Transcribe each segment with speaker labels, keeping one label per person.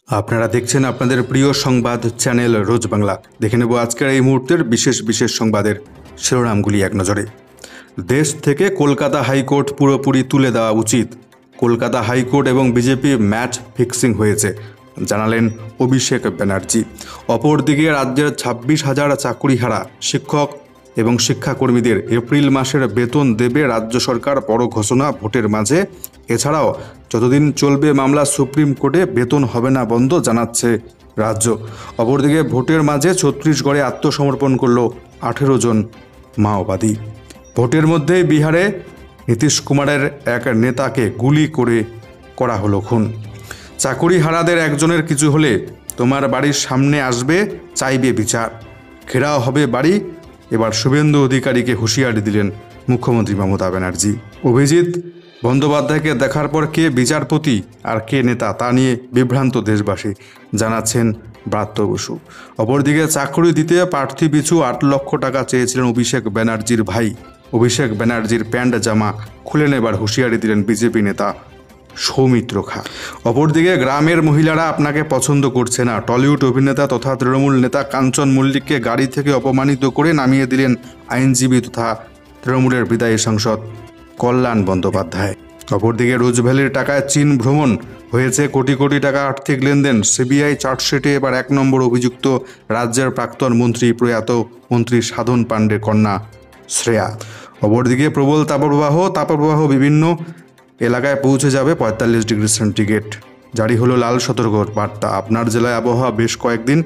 Speaker 1: আপনারা দেখছেন আপনাদের প্রিয় সংবাদ চ্যানেল রোজ বাংলা। দেখে নেব আজকের এই মুহূর্তের বিশেষ সংবাদের শিরোনামগুলি এক নজরে। দেশ থেকে কলকাতা হাইকোর্ট পুরোপুরি তুলে দেওয়া উচিত। কলকাতা হাইকোর্ট এবং বিজেপি ম্যাচ ফিক্সিং হয়েছে, জানালেন অভিষেক ব্যানার্জি। অপরদিকে রাজ্যের 26,000 চাকুরিহারা শিক্ষক এবং শিক্ষাকর্মীদের এপ্রিল মাসের বেতন দেবে রাজ্য সরকার, বড় ঘোষণা ভোটের মাঝে। এছাড়াও যতদিন চলবে মামলা, সুপ্রিম কোর্টে বেতন হবে না বন্ধ, জানাচ্ছে রাজ্য। অপরদিকে ভোটের মাঝে ছত্তিশগড়ে আত্মসমর্পণ করল 18 জন মাওবাদী। ভোটের মধ্যেই বিহারে নীতিশ কুমারের এক নেতাকে গুলি করে করা হলো খুন। চাকুরিহারাদের একজনের কিছু হলে তোমার বাড়ির সামনে আসবে, চাইবে বিচার, ঘেরাও হবে বাড়ি। এবার শুভেন্দু অধিকারীকে হুঁশিয়ারি দিলেন মুখ্যমন্ত্রী মমতা ব্যানার্জি। অভিজিৎ বন্দ্যোপাধ্যায়কে দেখার পর কে বিচারপতি আর কে নেতা তা নিয়ে বিভ্রান্ত দেশবাসী, জানাচ্ছেন ব্রাত্য বসু। অপরদিকে চাকরি দিতে প্রার্থী পিছু 8 লক্ষ টাকা চেয়েছিলেন অভিষেক ব্যানার্জির ভাই। অভিষেক ব্যানার্জির প্যান্ট জামা খুলে নেবার হুঁশিয়ারি দিলেন বিজেপি নেতা সৌমিত্র খা। অপরদিকে গ্রামের মহিলারা আপনাকে পছন্দ করছে না, টলিউড অভিনেতা তথা তৃণমূল নেতা কাঞ্চন মল্লিককে গাড়ি থেকে অপমানিত করে নামিয়ে দিলেন আইনজীবী তথা তৃণমূলের বিদায়ী সাংসদ কল্যাণ বন্দ্যোপাধ্যায়। অপরদিকে রোজভ্যালির টাকায় চীন ভ্রমণ, হয়েছে কোটি কোটি টাকা আর্থিক লেনদেন। সিবিআই চার্জশিটে এবার 1 নম্বর অভিযুক্ত রাজ্যের প্রাক্তন মন্ত্রী, প্রয়াত মন্ত্রী সাধন পাণ্ডের কন্যা শ্রেয়া। অপরদিকে প্রবল তাপপ্রবাহ বিভিন্ন এলাকায় পৌঁছে যাবে 45 ডিগ্রি সেন্টিগ্রেড। জারি হলো লাল সতর্ক বার্তা। আপনার জেলায় আবহাওয়া বেশ কয়েকদিন,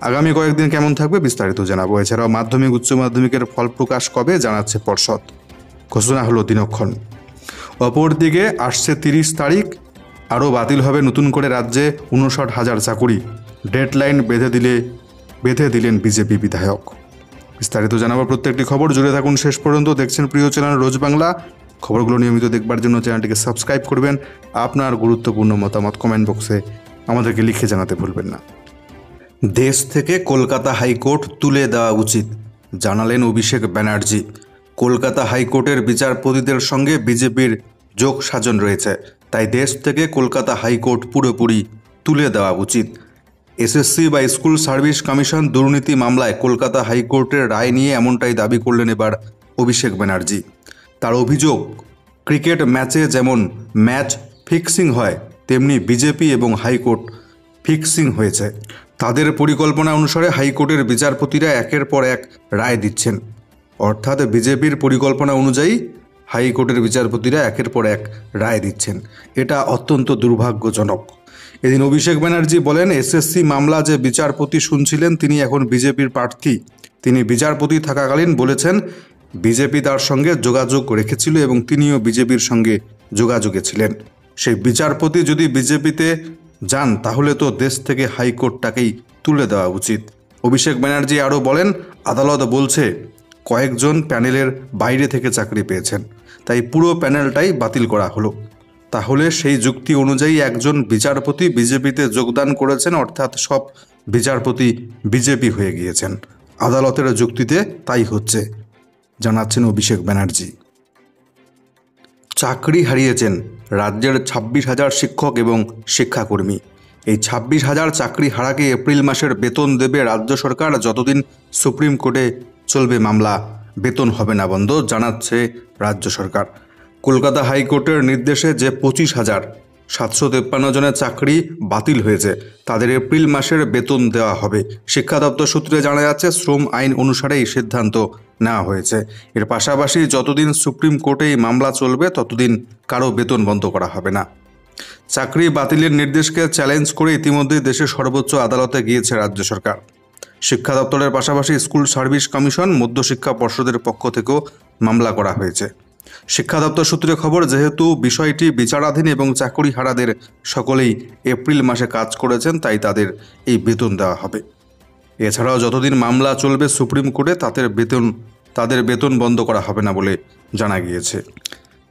Speaker 1: আগামী কয়েকদিন কেমন থাকবে বিস্তারিত জানাবো। এছাড়াও মাধ্যমিক উচ্চ মাধ্যমিকের ফল প্রকাশ কবে, জানাচ্ছে পর্ষদ, ঘোষণা হলো দিনক্ষণ। অপরদিকে আসছে 30 তারিখ, আরও বাতিল হবে নতুন করে রাজ্যে 59,000 চাকুরি। ডেডলাইন বেঁধে দিলেন বিজেপি বিধায়ক। বিস্তারিত জানাবো প্রত্যেকটি খবর, জুড়ে থাকুন শেষ পর্যন্ত। দেখছেন প্রিয় চ্যানেল রোজ বাংলা। খবরগুলো নিয়মিত দেখবার জন্য চ্যানেলটিকে সাবস্ক্রাইব করবেন। আপনার গুরুত্বপূর্ণ মতামত কমেন্ট বক্সে আমাদেরকে লিখে জানাতে ভুলবেন না। দেশ থেকে কলকাতা হাইকোর্ট তুলে দেওয়া উচিত, জানালেন অভিষেক ব্যানার্জি। কলকাতা হাইকোর্টের বিচারপতিদের সঙ্গে বিজেপির যোগ সাজন রয়েছে, তাই দেশ থেকে কলকাতা হাইকোর্ট পুরোপুরি তুলে দেওয়া উচিত। এসএসসি বা স্কুল সার্ভিস কমিশন দুর্নীতি মামলায় কলকাতা হাইকোর্টের রায় নিয়ে এমনটাই দাবি করলেন এবার অভিষেক ব্যানার্জি। তার অভিযোগ, ক্রিকেট ম্যাচে যেমন ম্যাচ ফিক্সিং হয়, তেমনি বিজেপি এবং হাইকোর্ট ফিক্সিং হয়েছে। তাদের পরিকল্পনা অনুসারে হাইকোর্টের বিচারপতিরা একের পর এক রায় দিচ্ছেন। অর্থাৎ বিজেপির পরিকল্পনা অনুযায়ী হাইকোর্টের বিচারপতিরা একের পর এক রায় দিচ্ছেন। এটা অত্যন্ত দুর্ভাগ্যজনক। এদিন অভিষেক ব্যানার্জি বলেন, এসএসসি মামলা যে বিচারপতি শুনছিলেন তিনি এখন বিজেপির প্রার্থী। তিনি বিচারপতি থাকাকালীন বলেছেন বিজেপি তার সঙ্গে যোগাযোগ রেখেছিল এবং তিনিও বিজেপির সঙ্গে যোগাযোগে ছিলেন। সেই বিচারপতি যদি বিজেপিতে যান তাহলে তো দেশ থেকে হাইকোর্টটাকেই তুলে দেওয়া উচিত। অভিষেক ব্যানার্জি আরও বলেন, আদালত বলছে কয়েকজন প্যানেলের বাইরে থেকে চাকরি পেয়েছেন, তাই পুরো প্যানেলটাই বাতিল করা হলো। তাহলে সেই যুক্তি অনুযায়ী একজন বিচারপতি বিজেপিতে যোগদান করেছেন, অর্থাৎ সব বিচারপতি বিজেপি হয়ে গিয়েছেন। আদালতের যুক্তিতে তাই হচ্ছে, জানাচ্ছেন অভিষেক ব্যানার্জি। চাকরি হারিয়েছেন রাজ্যের 26,000 শিক্ষক এবং শিক্ষাকর্মী। এই 26,000 চাকরি হারাকে এপ্রিল মাসের বেতন দেবে রাজ্য সরকার। যতদিন সুপ্রিম কোর্টে চলবে মামলা, বেতন হবে না বন্ধ, জানাচ্ছে রাজ্য সরকার। কলকাতা হাইকোর্টের নির্দেশে যে 25,753 জনের চাকরি বাতিল হয়েছে তাদের এপ্রিল মাসের বেতন দেওয়া হবে। শিক্ষা দপ্তর সূত্রে জানা যাচ্ছে শ্রম আইন অনুসারে এই সিদ্ধান্ত নেওয়া হয়েছে। এর পাশাপাশি যতদিন সুপ্রিম কোর্টে এই মামলা চলবে ততদিন কারো বেতন বন্ধ করা হবে না। চাকরি বাতিলের নির্দেশকে চ্যালেঞ্জ করে ইতিমধ্যেই দেশের সর্বোচ্চ আদালতে গিয়েছে রাজ্য সরকার। শিক্ষা দপ্তরের পাশাপাশি স্কুল সার্ভিস কমিশন, মধ্যশিক্ষা পর্ষদের পক্ষ থেকেও মামলা করা হয়েছে। শিক্ষা দপ্তর সূত্রে খবর, যেহেতু বিষয়টি বিচারাধীন এবং চাকরিহারাদের সকলেই এপ্রিল মাসে কাজ করেছেন, তাই তাদের এই বেতন দেওয়া হবে। এছাড়াও যতদিন মামলা চলবে সুপ্রিম কোর্টে তাদের বেতন বন্ধ করা হবে না বলে জানা গিয়েছে।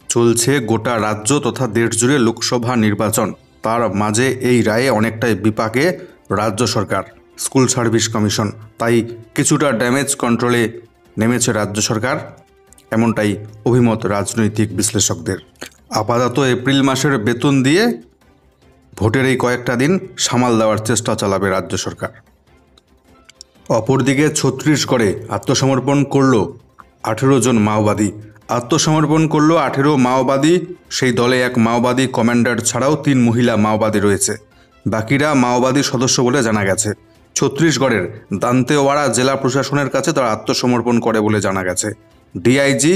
Speaker 1: চলছে গোটা রাজ্য তথা দেশ জুড়ে লোকসভা নির্বাচন, তার মাঝে এই রায়ে অনেকটাই বিপাকে রাজ্য সরকার, স্কুল সার্ভিস কমিশন, তাই কিছুটা ড্যামেজ কন্ট্রোলে নেমেছে রাজ্য সরকার, এমনটাই অভিমত রাজনৈতিক বিশ্লেষকদের। আপাতত এপ্রিল মাসের বেতন দিয়ে ভোটের এই কয়েকটা দিন সামাল দেওয়ার চেষ্টা চালাবে রাজ্য সরকার। অপরদিকে ছত্তিশগড়ে আত্মসমর্পণ করল 18 জন মাওবাদী। আত্মসমর্পণ করল 18 মাওবাদী। সেই দলে এক মাওবাদী কমান্ডার ছাড়াও 3 মহিলা মাওবাদী রয়েছে। বাকিরা মাওবাদী সদস্য বলে জানা গেছে। ছত্তিশগড়ের দান্তেওয়াড়া জেলা প্রশাসনের কাছে তারা আত্মসমর্পণ করে বলে জানা গেছে। ডিআইজি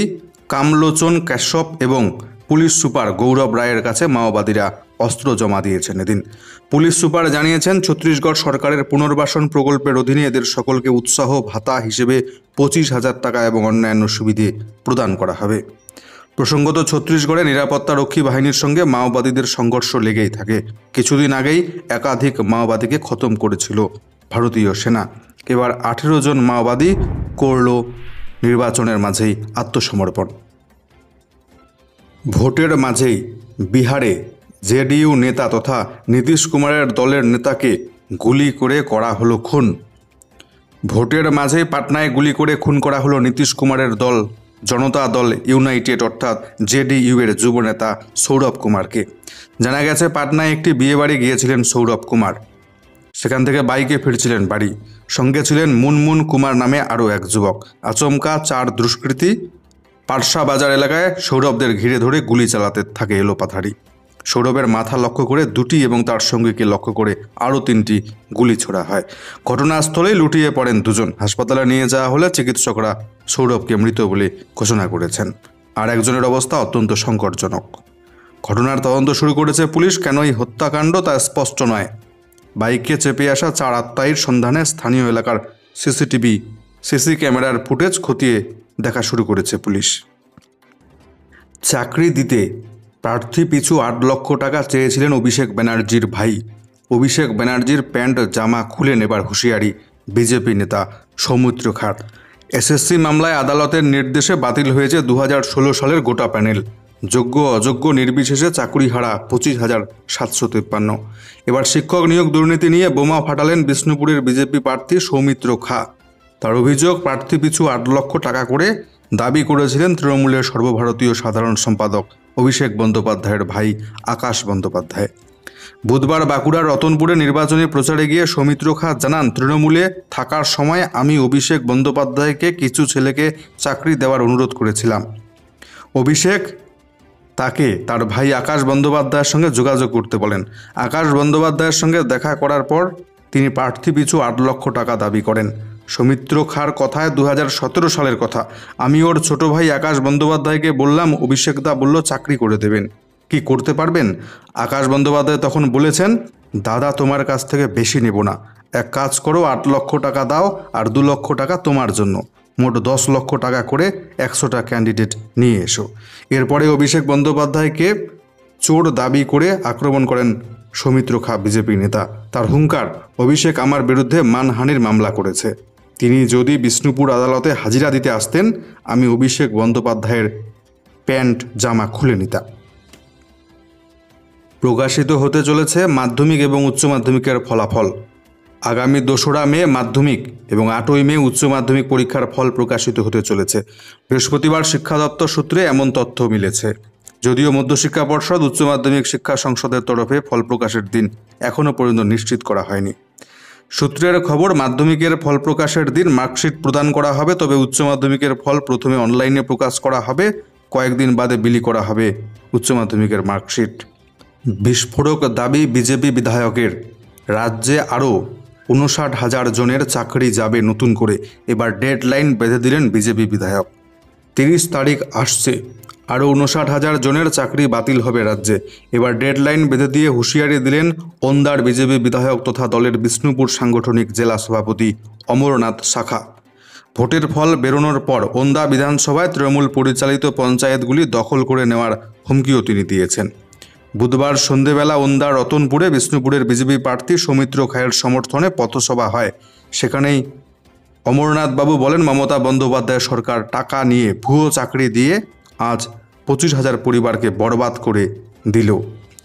Speaker 1: কামলোচন কাশ্যপ এবং পুলিশ সুপার গৌরব রায়ের কাছে মাওবাদীরা অস্ত্র জমা দিয়েছেন এদিন। পুলিশ সুপার জানিয়েছেন, ছত্তিশগড় সরকারের পুনর্বাসন প্রকল্পের অধীনে এদের সকলকে উৎসাহ ভাতা হিসেবে 25,000 টাকা এবং অন্যান্য সুবিধে প্রদান করা হবে। প্রসঙ্গত, ছত্তিশগড়ে নিরাপত্তা রক্ষী বাহিনীর সঙ্গে মাওবাদীদের সংঘর্ষ লেগেই থাকে। কিছুদিন আগেই একাধিক মাওবাদীকে খতম করেছিল ভারতীয় সেনা। এবার 18 জন মাওবাদী করল নির্বাচনের মাঝেই আত্মসমর্পণ। ভোটের মাঝেই বিহারে জেডিইউ নেতা তথা নীতিশ কুমারের দলের নেতাকে গুলি করে করা হলো খুন। ভোটের মাঝেই পাটনায় গুলি করে খুন করা হলো নীতিশ কুমারের দল জনতা দল ইউনাইটেড অর্থাৎ জেডিইউ এর যুব নেতা সৌরভ কুমারকে। জানা গেছে, পাটনায় একটি বিয়েবাড়ি গিয়েছিলেন সৌরভ কুমার। সেখান থেকে বাইকে ফিরছিলেন বাড়ি। সঙ্গে ছিলেন মুনমুন কুমার নামে আরও এক যুবক। আচমকা 4 দুষ্কৃতী পারসা বাজার এলাকায় সৌরভদের ঘিরে ধরে গুলি চালাতে থাকে এলোপাথারি। সৌরভের মাথা লক্ষ্য করে 2টি এবং তার সঙ্গীকে লক্ষ্য করে আরও 3টি গুলি ছোড়া হয়। ঘটনাস্থলেই লুটিয়ে পড়েন 2 জন। হাসপাতালে নিয়ে যাওয়া হলে চিকিৎসকরা সৌরভকে মৃত বলে ঘোষণা করেছেন। আর একজনের অবস্থা অত্যন্ত সংকটজনক। ঘটনার তদন্ত শুরু করেছে পুলিশ। কেন এই হত্যাকাণ্ড তা স্পষ্ট নয়। বাইকে চেপে আসা 4 আত্মায়ীর সন্ধানে স্থানীয় এলাকার সিসি ক্যামেরার ফুটেজ খতিয়ে দেখা শুরু করেছে পুলিশ। চাকরি দিতে প্রার্থী পিছু 8 লক্ষ টাকা চেয়েছিলেন অভিষেক ব্যানার্জির ভাই। অভিষেক ব্যানার্জির প্যান্ট জামা খুলে নেবার হুঁশিয়ারি বিজেপি নেতা সৌমিত্র খাঁ। এসএসসি মামলায় আদালতের নির্দেশে বাতিল হয়েছে 2016 সালের গোটা প্যানেল। যোগ্য অযোগ্য নির্বিশেষে চাকরি হারা 25,753। এবার শিক্ষক নিয়োগ দুর্নীতি নিয়ে বোমা ফাটালেন বিষ্ণুপুরের বিজেপি প্রার্থী সৌমিত্র খাঁ। তার অভিযোগ, প্রার্থী পিছু 8 লক্ষ টাকা করে দাবি করেছিলেন তৃণমূলের সর্বভারতীয় সাধারণ সম্পাদক অভিষেক বন্দ্যোপাধ্যায়ের ভাই আকাশ বন্দ্যোপাধ্যায়। বুধবার বাঁকুড়ার রতনপুরে নির্বাচনী প্রচারে গিয়ে সৌমিত্র খাঁ জানান, তৃণমূলে থাকার সময় আমি অভিষেক বন্দ্যোপাধ্যায়কে কিছু ছেলেকে চাকরি দেওয়ার অনুরোধ করেছিলাম। অভিষেক তাকে তার ভাই আকাশ বন্দ্যোপাধ্যায়ের সঙ্গে যোগাযোগ করতে বলেন। আকাশ বন্দ্যোপাধ্যায়ের সঙ্গে দেখা করার পর তিনি প্রার্থী পিছু 8 লক্ষ টাকা দাবি করেন। সৌমিত্র খাঁর কথায় 2017 সালের কথা। আমি ওর ছোট ভাই আকাশ বন্দ্যোপাধ্যায়কে বললাম, অভিষেকদা বলল চাকরি করে দেবেন, কি করতে পারবেন? আকাশ বন্দ্যোপাধ্যায় তখন বলেছেন, দাদা তোমার কাছ থেকে বেশি নেব না, এক কাজ করো 8 লক্ষ টাকা দাও আর 2 লক্ষ টাকা তোমার জন্য, মোট 10 লক্ষ টাকা করে 100টা ক্যান্ডিডেট নিয়ে এসো। এরপরে অভিষেক বন্দ্যোপাধ্যায়কে চোর দাবি করে আক্রমণ করেন সৌমিত্র খাঁ বিজেপি নেতা। তার হুঙ্কার, অভিষেক আমার বিরুদ্ধে মানহানির মামলা করেছে। তিনি যদি বিষ্ণুপুর আদালতে হাজিরা দিতে আসতেন, আমি অভিষেক বন্দ্যোপাধ্যায়ের প্যান্ট জামা খুলে নিতাম। প্রকাশিত হতে চলেছে মাধ্যমিক এবং উচ্চ মাধ্যমিকের ফলাফল। আগামী 2রা মে মাধ্যমিক এবং 8ই মে উচ্চ মাধ্যমিক পরীক্ষার ফল প্রকাশিত হতে চলেছে। বৃহস্পতিবার শিক্ষা দপ্তর সূত্রে এমন তথ্য মিলেছে। যদিও মধ্যশিক্ষা পর্ষদ উচ্চ মাধ্যমিক শিক্ষা সংসদের তরফে ফল প্রকাশের দিন এখনও পর্যন্ত নিশ্চিত করা হয়নি। সূত্রের খবর, মাধ্যমিকের ফল প্রকাশের দিন মার্কশিট প্রদান করা হবে, তবে উচ্চ মাধ্যমিকের ফল প্রথমে অনলাইনে প্রকাশ করা হবে, কয়েকদিন বাদে বিলি করা হবে উচ্চ মাধ্যমিকের মার্কশিট। বিস্ফোরক দাবি বিজেপি বিধায়কের, রাজ্যে আরও 59,000 জনের চাকরি যাবে নতুন করে। এবার ডেডলাইন বেঁধে দিলেন বিজেপি বিধায়ক। 30 তারিখ আসছে, আরও 59,000 জনের চাকরি বাতিল হবে রাজ্যে। এবার ডেডলাইন বেঁধে দিয়ে হুঁশিয়ারি দিলেন ওন্দার বিজেপি বিধায়ক তথা দলের বিষ্ণুপুর সাংগঠনিক জেলা সভাপতি অমরনাথ শাখা। ভোটের ফল বেরোনোর পর ওন্দা বিধানসভায় তৃণমূল পরিচালিত পঞ্চায়েতগুলি দখল করে নেওয়ার হুমকিও তিনি দিয়েছেন। বুধবার সন্ধেবেলা ওন্দার রতনপুরে বিষ্ণুপুরের বিজেপি প্রার্থী সৌমিত্র খাঁয়ের সমর্থনে পথসভা হয়। সেখানেই অমরনাথ বাবু বলেন, মমতা বন্দ্যোপাধ্যায় সরকার টাকা নিয়ে ভুয়ো চাকরি দিয়ে আজ 25,000 পরিবারকে বরবাদ করে দিল,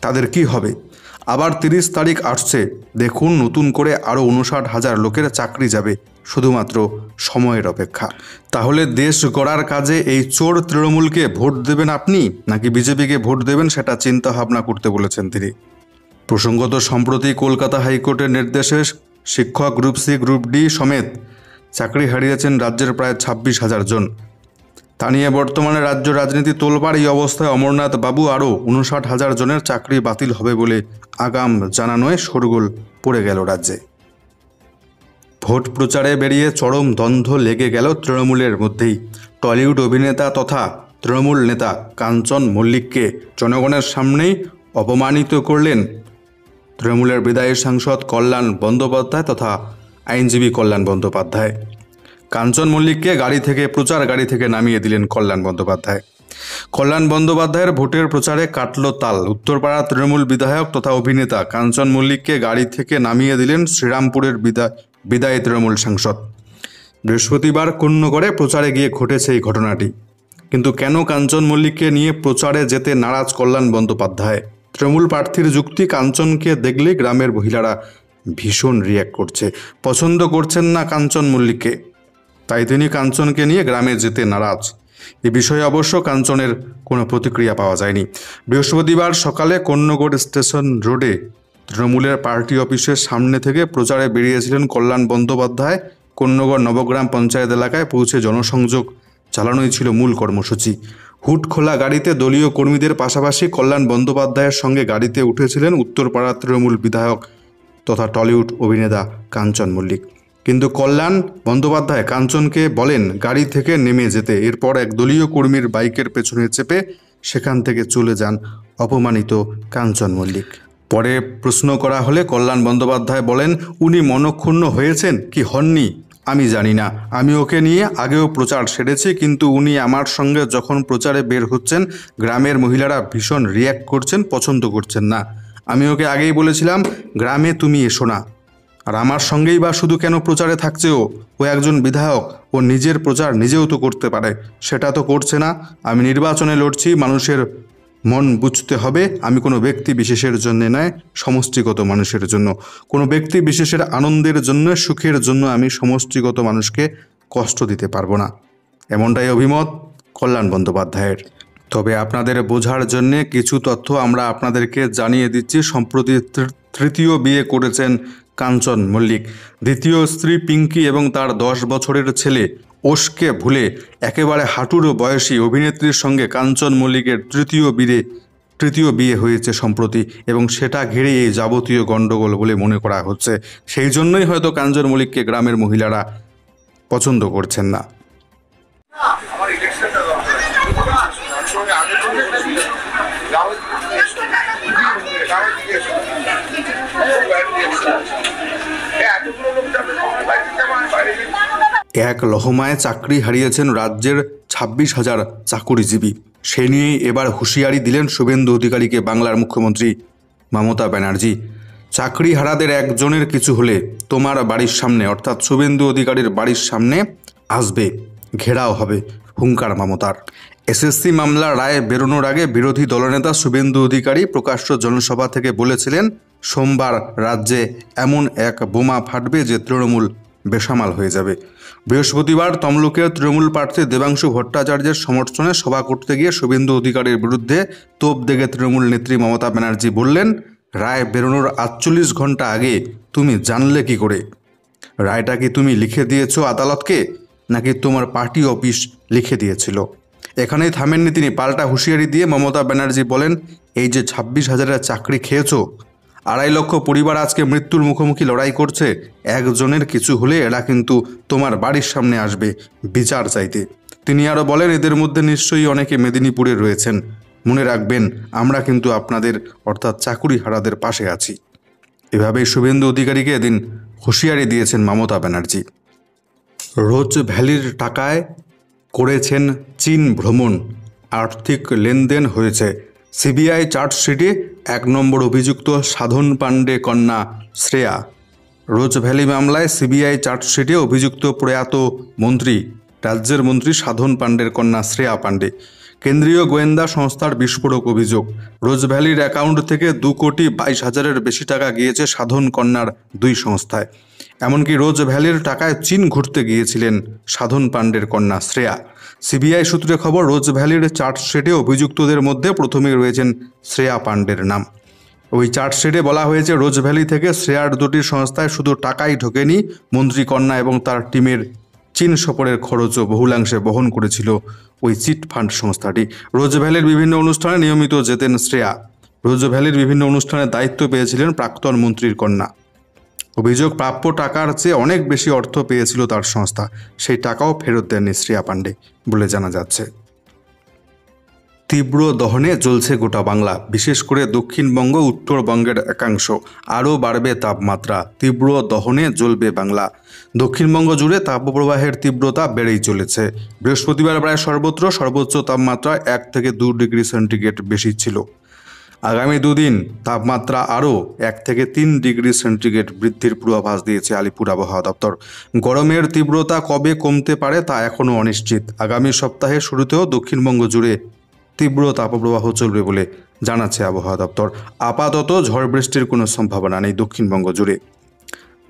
Speaker 1: তাদের কি হবে? আবার 30 তারিখ আসছে, দেখুন নতুন করে আরও 59,000 লোকের চাকরি যাবে, শুধুমাত্র সময়ের অপেক্ষা। তাহলে দেশ গড়ার কাজে এই চোর তৃণমূলকে ভোট দেবেন আপনি নাকি বিজেপিকে ভোট দেবেন, সেটা চিন্তা ভাবনা করতে বলেছেন তিনি। প্রসঙ্গত সম্প্রতি কলকাতা হাইকোর্টের নির্দেশে শিক্ষক গ্রুপ সি গ্রুপ ডি সমেত চাকরি হারিয়েছেন রাজ্যের প্রায় 26,000 জন। তা নিয়ে বর্তমানে রাজ্য রাজনীতি তোলপাড়। এই অবস্থায় অমরনাথ বাবু আরও 59,000 জনের চাকরি বাতিল হবে বলে আগাম জানানোয় শোরগোল পড়ে গেল রাজ্যে। ভোট প্রচারে বেরিয়ে চরম দ্বন্দ্ব লেগে গেল তৃণমূলের মধ্যেই। টলিউড অভিনেতা তথা তৃণমূল নেতা কাঞ্চন মল্লিককে জনগণের সামনেই অপমানিত করলেন তৃণমূলের বিদায়ী সাংসদ কল্যাণ বন্দ্যোপাধ্যায় তথা আইনজীবী কল্যাণ বন্দ্যোপাধ্যায়। কাঞ্চন মল্লিককে প্রচার গাড়ি থেকে নামিয়ে দিলেন কল্যাণ বন্দ্যোপাধ্যায়। কল্যাণ বন্দ্যোপাধ্যায়ের ভোটের প্রচারে কাটল তাল। উত্তরপাড়া তৃণমূল বিধায়ক তথা অভিনেতা কাঞ্চন মল্লিককে গাড়ি থেকে নামিয়ে দিলেন শ্রীরামপুরের বিদায়ী তৃণমূল সাংসদ। বৃহস্পতিবার কুন্নগরে প্রচারে গিয়ে ঘটেছে এই ঘটনাটি। কিন্তু কেন কাঞ্চন মল্লিককে নিয়ে প্রচারে যেতে নারাজ কল্যাণ বন্দ্যোপাধ্যায়? তৃণমূল প্রার্থীর যুক্তি, কাঞ্চনকে দেখলে গ্রামের মহিলারা ভীষণ রিয়্যাক্ট করছে, পছন্দ করছেন না কাঞ্চন মল্লিককে, তাই তিনি কাঞ্চনকে নিয়ে গ্রামে যেতে নারাজ। এ বিষয়ে অবশ্য কাঞ্চনের কোনো প্রতিক্রিয়া পাওয়া যায়নি। বৃহস্পতিবার সকালে কোন্নগর স্টেশন রোডে তৃণমূলের পার্টি অফিসের সামনে থেকে প্রচারে বেরিয়েছিলেন কল্যাণ বন্দ্যোপাধ্যায়। কোন্নগর নবগ্রাম পঞ্চায়েত এলাকায় পৌঁছে জনসংযোগ চালানোই ছিল মূল কর্মসূচি। হুড খোলা গাড়িতে দলীয় কর্মীদের পাশাপাশি কল্যাণ বন্দ্যোপাধ্যায়ের সঙ্গে গাড়িতে উঠেছিলেন উত্তরপাড়া তৃণমূল বিধায়ক তথা টলিউড অভিনেতা কাঞ্চন মল্লিক। কিন্তু কল্যাণ বন্দ্যোপাধ্যায় কাঞ্চনকে বলেন গাড়ি থেকে নেমে যেতে। এরপর এক দলীয় কর্মীর বাইকের পেছনে চেপে সেখান থেকে চলে যান অপমানিত কাঞ্চন মল্লিক। পরে প্রশ্ন করা হলে কল্যাণ বন্দ্যোপাধ্যায় বলেন, উনি মনক্ষুণ্ণ হয়েছেন কি হননি আমি জানি না, আমি ওকে নিয়ে আগেও প্রচার সেরেছি, কিন্তু উনি আমার সঙ্গে যখন প্রচারে বের হচ্ছেন গ্রামের মহিলারা ভীষণ রিয়্যাক্ট করছেন, পছন্দ করছেন না। আমি ওকে আগেই বলেছিলাম গ্রামে তুমি এসো না, আর আমার সঙ্গেই বা শুধু কেন প্রচারে থাকছে? ও একজন বিধায়ক, ও নিজের প্রচার নিজেও তো করতে পারে, সেটা তো করছে না। আমি নির্বাচনে লড়ছি, মানুষের মন বুঝতে হবে। আমি কোনো ব্যক্তি বিশেষের জন্য নয়, সমষ্টিগত মানুষের জন্য। কোনো ব্যক্তি বিশেষের আনন্দের জন্য, সুখের জন্য আমি সমষ্টিগত মানুষকে কষ্ট দিতে পারবো না। এমনটাই অভিমত কল্যাণ বন্দ্যোপাধ্যায়ের। তবে আপনাদের বোঝার জন্যে কিছু তথ্য আমরা আপনাদেরকে জানিয়ে দিচ্ছি। সম্প্রতি তৃতীয় বিয়ে করেছেন কাঞ্চন মল্লিক। দ্বিতীয় স্ত্রী পিঙ্কি এবং তার 10 বছরের ছেলে ওশকে ভুলে একেবারে হাঁটুর বয়সী অভিনেত্রীর সঙ্গে কাঞ্চন মল্লিকের তৃতীয় বিয়ে হয়েছে সম্প্রতি, এবং সেটা ঘিরেই এই যাবতীয় গণ্ডগোল বলে মনে করা হচ্ছে। সেই জন্যই হয়তো কাঞ্চন মল্লিককে গ্রামের মহিলারা পছন্দ করছেন না। এক লহমায় চাকরি হারিয়েছেন রাজ্যের 26,000 চাকুরিজীবী। সে নিয়েই এবার হুঁশিয়ারি দিলেন শুভেন্দু অধিকারীকে বাংলার মুখ্যমন্ত্রী মমতা ব্যানার্জি। চাকরি হারাদের একজনের কিছু হলে তোমার বাড়ির সামনে, অর্থাৎ শুভেন্দু অধিকারীর বাড়ির সামনে আসবে, ঘেরাও হবে, হুঙ্কার মমতার। এসএসসি মামলার রায় বেরোনোর আগে বিরোধী দলনেতা শুভেন্দু অধিকারী প্রকাশ্য জনসভা থেকে বলেছিলেন সোমবার রাজ্যে এমন এক বোমা ফাটবে যে তৃণমূল বেসামাল হয়ে যাবে। বৃহস্পতিবার তমলুকের তৃণমূল প্রার্থী দেবাংশু ভট্টাচার্যের সমর্থনে সভা করতে গিয়ে শুভেন্দু অধিকারীর বিরুদ্ধে তোপ দেগে তৃণমূল নেত্রী মমতা ব্যানার্জি বললেন, রায় বেরোনোর 48 ঘন্টা আগে তুমি জানলে কি করে? রায়টা কি তুমি লিখে দিয়েছো আদালতকে, নাকি তোমার পার্টি অফিস লিখে দিয়েছিল? এখানেই থামেননি তিনি, পাল্টা হুঁশিয়ারি দিয়ে মমতা ব্যানার্জি বলেন, এই যে 26,000 চাকরি খেয়েছো, 2.5 লক্ষ পরিবার আজকে মৃত্যুর মুখোমুখি লড়াই করছে, একজনের কিছু হলে এরা কিন্তু তোমার বাড়ির সামনে আসবে বিচার চাইতে। তিনি আরও বলেন, এদের মধ্যে নিশ্চয়ই অনেকে মেদিনীপুরে রয়েছেন, মনে রাখবেন আমরা কিন্তু আপনাদের অর্থাৎ চাকুরি হারাদের পাশে আছি। এভাবেই শুভেন্দু অধিকারীকে এদিন হুঁশিয়ারি দিয়েছেন মমতা ব্যানার্জি। রোজ ভ্যালির টাকায় করেছেন চীন ভ্রমণ, আর্থিক লেনদেন হয়েছে। সিবিআই চার্জশিটে 1 নম্বর অভিযুক্ত সাধন পাণ্ডে কন্যা শ্রেয়া। রোজ ভ্যালি মামলায় সিবিআই চার্জশিটে অভিযুক্ত প্রয়াত রাজ্যের মন্ত্রী সাধন পাণ্ডের কন্যা শ্রেয়া পাণ্ডে। কেন্দ্রীয় গোয়েন্দা সংস্থার বিস্ফোরক অভিযোগ, রোজ ভ্যালির অ্যাকাউন্ট থেকে 2,22,000-এর বেশি টাকা গিয়েছে সাধন কন্যার 2 সংস্থায়। এমনকি রোজ ভ্যালির টাকায় চীন ঘুরতে গিয়েছিলেন সাধন পাণ্ডের কন্যা শ্রেয়া। সিবিআই সূত্রে খবর, রোজ ভ্যালির চার্জশিটে অভিযুক্তদের মধ্যে প্রথমেই রয়েছেন শ্রেয়া পাণ্ডের নাম। ওই চার্জশিটে বলা হয়েছে, রোজ ভ্যালি থেকে শ্রেয়ার দুটি সংস্থায় শুধু টাকাই ঢোকেনি, মন্ত্রী কন্যা এবং তার টিমের চীন সফরের খরচও বহুলাংশে বহন করেছিল ওই চিট ফান্ড সংস্থাটি। রোজ ভ্যালির বিভিন্ন অনুষ্ঠানে নিয়মিত যেতেন শ্রেয়া। রোজ ভ্যালির বিভিন্ন অনুষ্ঠানের দায়িত্ব পেয়েছিলেন প্রাক্তন মন্ত্রীর কন্যা। অভিযোগ, প্রাপ্য টাকার চেয়ে অনেক বেশি অর্থ পেয়েছিল তার সংস্থা। সেই টাকাও ফেরত দেননি শ্রেয়া পাণ্ডে বলে জানা যাচ্ছে। তীব্র দহনে জ্বলছে গোটা বাংলা, বিশেষ করে দক্ষিণবঙ্গ, উত্তরবঙ্গের একাংশ। আরও বাড়বে তাপমাত্রা, তীব্র দহনে জ্বলবে বাংলা। দক্ষিণবঙ্গ জুড়ে তাপপ্রবাহের তীব্রতা বেড়েই চলেছে। বৃহস্পতিবার প্রায় সর্বত্র সর্বোচ্চ তাপমাত্রা 1 থেকে 2 ডিগ্রি সেন্টিগ্রেড বেশি ছিল। আগামী দুদিন তাপমাত্রা আরও 1 থেকে 3 ডিগ্রি সেন্টিগ্রেড বৃদ্ধির পূর্বাভাস দিয়েছে আলিপুর আবহাওয়া দপ্তর। গরমের তীব্রতা কবে কমতে পারে তা এখনও অনিশ্চিত। আগামী সপ্তাহের শুরুতেও দক্ষিণবঙ্গ জুড়ে তীব্র তাপপ্রবাহ চলবে বলে জানাচ্ছে আবহাওয়া দপ্তর। আপাতত ঝড় বৃষ্টির কোনো সম্ভাবনা নেই দক্ষিণবঙ্গ জুড়ে।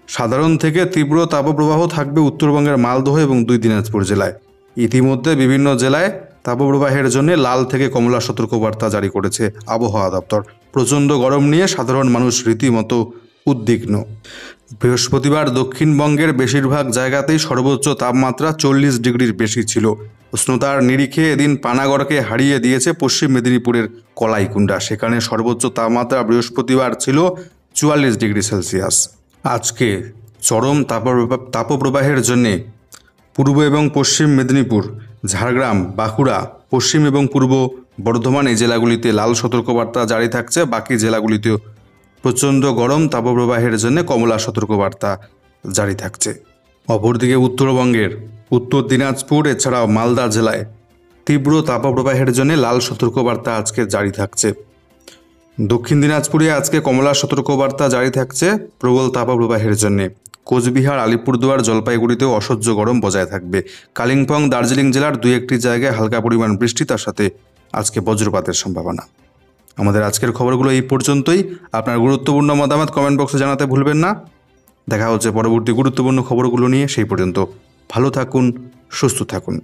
Speaker 1: সাধারণ থেকে তীব্র তাপপ্রবাহ থাকবে উত্তরবঙ্গের মালদহ এবং 2 দিনাজপুর জেলায়। ইতিমধ্যে বিভিন্ন জেলায় তাপপ্রবাহের জন্য লাল থেকে কমলা সতর্কবার্তা জারি করেছে আবহাওয়া দপ্তর। প্রচণ্ড গরম নিয়ে সাধারণ মানুষ রীতিমতো উদ্বিগ্ন। বৃহস্পতিবার দক্ষিণবঙ্গের বেশিরভাগ জায়গাতেই সর্বোচ্চ তাপমাত্রা 40 ডিগ্রির বেশি ছিল। উষ্ণতার নিরিখে এদিন পানাগড়কে হারিয়ে দিয়েছে পশ্চিম মেদিনীপুরের কলাইকুণ্ডা। সেখানে সর্বোচ্চ তাপমাত্রা বৃহস্পতিবার ছিল 44 ডিগ্রি সেলসিয়াস। আজকে চরম তাপপ্রবাহের জন্যে পূর্ব এবং পশ্চিম মেদিনীপুর, ঝাড়গ্রাম, বাঁকুড়া, পশ্চিম এবং পূর্ব বর্ধমান এই জেলাগুলিতে লাল সতর্কবার্তা জারি থাকছে। বাকি জেলাগুলিতেও প্রচণ্ড গরম তাপপ্রবাহের জন্য কমলা সতর্কবার্তা জারি থাকছে। অপরদিকে উত্তরবঙ্গের উত্তর দিনাজপুর এছাড়াও মালদা জেলায় তীব্র তাপপ্রবাহের জন্য লাল সতর্কবার্তা আজকে জারি থাকছে। দক্ষিণ দিনাজপুরে আজকে কমলা সতর্কবার্তা জারি থাকছে প্রবল তাপপ্রবাহের জন্য। কোচবিহার, আলিপুরদুয়ার, জলপাইগুড়িতেও অসহ্য গরম বজায় থাকবে। কালিম্পং, দার্জিলিং জেলার 2-1টি জায়গায় হালকা পরিমাণ বৃষ্টি, তার সাথে আজকে বজ্রপাতের সম্ভাবনা। আমাদের আজকের খবরগুলো এই পর্যন্তই। আপনার গুরুত্বপূর্ণ মতামত কমেন্ট বক্সে জানাতে ভুলবেন না। দেখা হচ্ছে পরবর্তী গুরুত্বপূর্ণ খবরগুলো নিয়ে। সেই পর্যন্ত ভালো থাকুন, সুস্থ থাকুন।